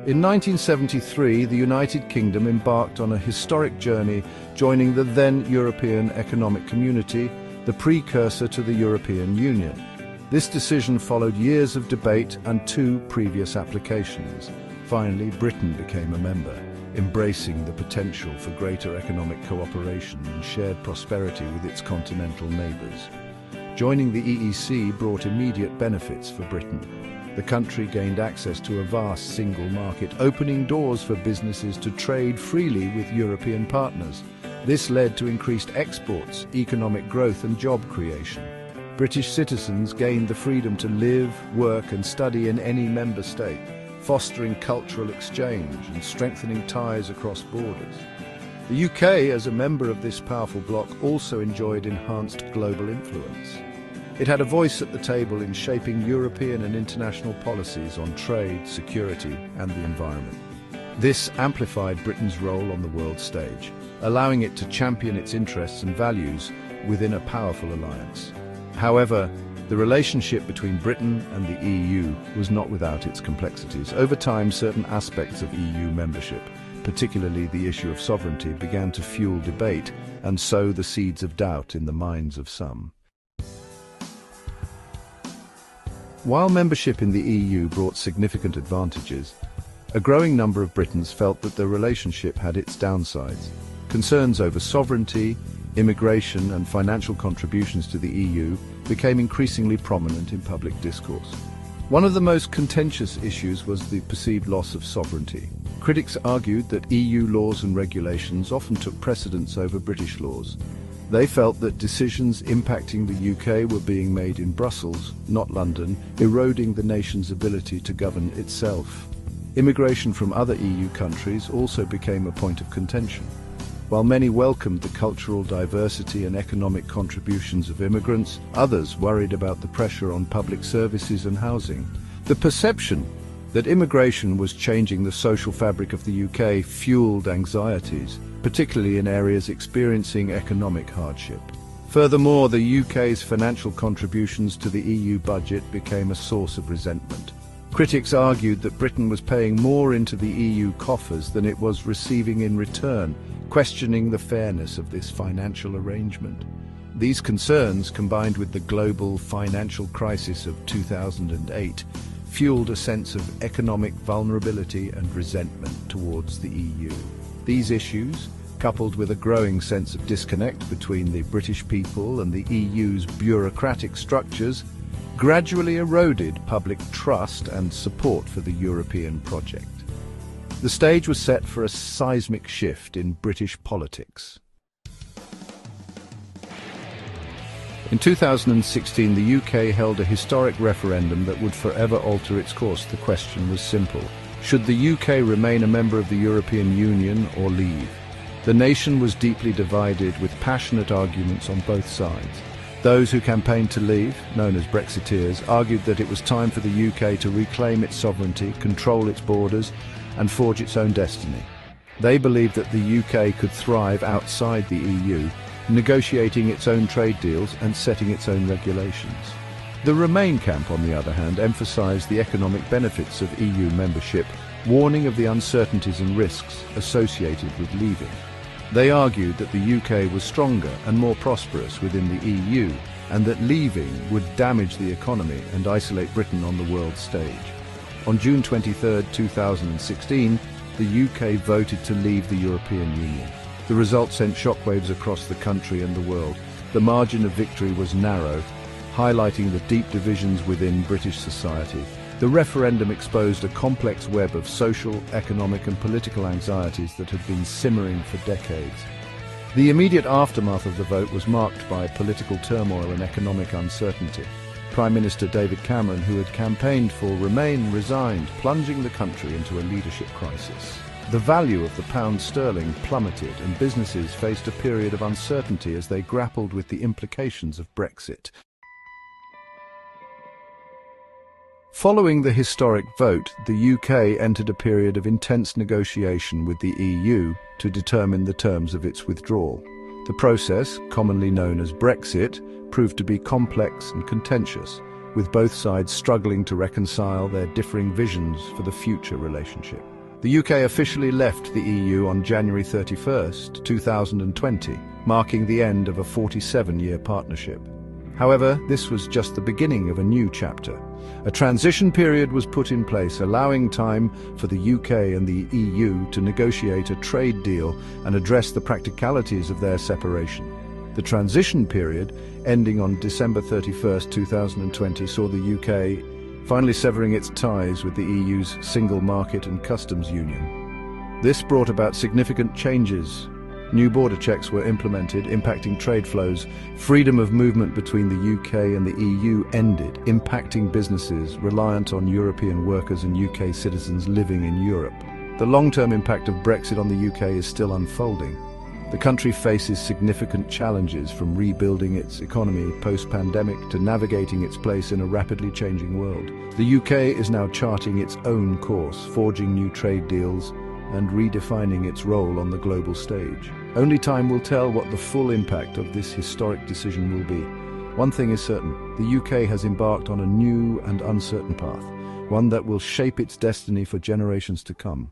In 1973, the United Kingdom embarked on a historic journey, joining the then European Economic Community, the precursor to the European Union. This decision followed years of debate and 2 previous applications. Finally, Britain became a member, embracing the potential for greater economic cooperation and shared prosperity with its continental neighbours. Joining the EEC brought immediate benefits for Britain. The country gained access to a vast single market, opening doors for businesses to trade freely with European partners. This led to increased exports, economic growth and job creation. British citizens gained the freedom to live, work and study in any member state, fostering cultural exchange and strengthening ties across borders. The UK, as a member of this powerful bloc, also enjoyed enhanced global influence. It had a voice at the table in shaping European and international policies on trade, security and the environment. This amplified Britain's role on the world stage, allowing it to champion its interests and values within a powerful alliance. However, the relationship between Britain and the EU was not without its complexities. Over time, certain aspects of EU membership, particularly the issue of sovereignty, began to fuel debate and sow the seeds of doubt in the minds of some. While membership in the EU brought significant advantages, a growing number of Britons felt that the relationship had its downsides. Concerns over sovereignty, immigration and financial contributions to the EU became increasingly prominent in public discourse. One of the most contentious issues was the perceived loss of sovereignty. Critics argued that EU laws and regulations often took precedence over British laws. They felt that decisions impacting the UK were being made in Brussels, not London, eroding the nation's ability to govern itself. Immigration from other EU countries also became a point of contention. While many welcomed the cultural diversity and economic contributions of immigrants, others worried about the pressure on public services and housing. The perception that immigration was changing the social fabric of the UK fueled anxieties, particularly in areas experiencing economic hardship. Furthermore, the UK's financial contributions to the EU budget became a source of resentment. Critics argued that Britain was paying more into the EU coffers than it was receiving in return, questioning the fairness of this financial arrangement. These concerns, combined with the global financial crisis of 2008, fueled a sense of economic vulnerability and resentment towards the EU. These issues, coupled with a growing sense of disconnect between the British people and the EU's bureaucratic structures, gradually eroded public trust and support for the European project. The stage was set for a seismic shift in British politics. In 2016, the UK held a historic referendum that would forever alter its course. The question was simple: should the UK remain a member of the European Union or leave? The nation was deeply divided, with passionate arguments on both sides. Those who campaigned to leave, known as Brexiteers, argued that it was time for the UK to reclaim its sovereignty, control its borders, and forge its own destiny. They believed that the UK could thrive outside the EU, negotiating its own trade deals and setting its own regulations. The Remain camp, on the other hand, emphasised the economic benefits of EU membership, warning of the uncertainties and risks associated with leaving. They argued that the UK was stronger and more prosperous within the EU, and that leaving would damage the economy and isolate Britain on the world stage. On June 23, 2016, the UK voted to leave the European Union. The result sent shockwaves across the country and the world. The margin of victory was narrow, highlighting the deep divisions within British society. The referendum exposed a complex web of social, economic and political anxieties that had been simmering for decades. The immediate aftermath of the vote was marked by political turmoil and economic uncertainty. Prime Minister David Cameron, who had campaigned for Remain, resigned, plunging the country into a leadership crisis. The value of the pound sterling plummeted and businesses faced a period of uncertainty as they grappled with the implications of Brexit. Following the historic vote, the UK entered a period of intense negotiation with the EU to determine the terms of its withdrawal. The process, commonly known as Brexit, proved to be complex and contentious, with both sides struggling to reconcile their differing visions for the future relationship. The UK officially left the EU on January 31st, 2020, marking the end of a 47-year partnership. However, this was just the beginning of a new chapter. A transition period was put in place, allowing time for the UK and the EU to negotiate a trade deal and address the practicalities of their separation. The transition period, ending on December 31st, 2020, saw the UK finally severing its ties with the EU's single market and customs union. This brought about significant changes. New border checks were implemented, impacting trade flows. Freedom of movement between the UK and the EU ended, impacting businesses reliant on European workers and UK citizens living in Europe. The long-term impact of Brexit on the UK is still unfolding. The country faces significant challenges, from rebuilding its economy post-pandemic to navigating its place in a rapidly changing world. The UK is now charting its own course, forging new trade deals and redefining its role on the global stage. Only time will tell what the full impact of this historic decision will be. One thing is certain: the UK has embarked on a new and uncertain path, one that will shape its destiny for generations to come.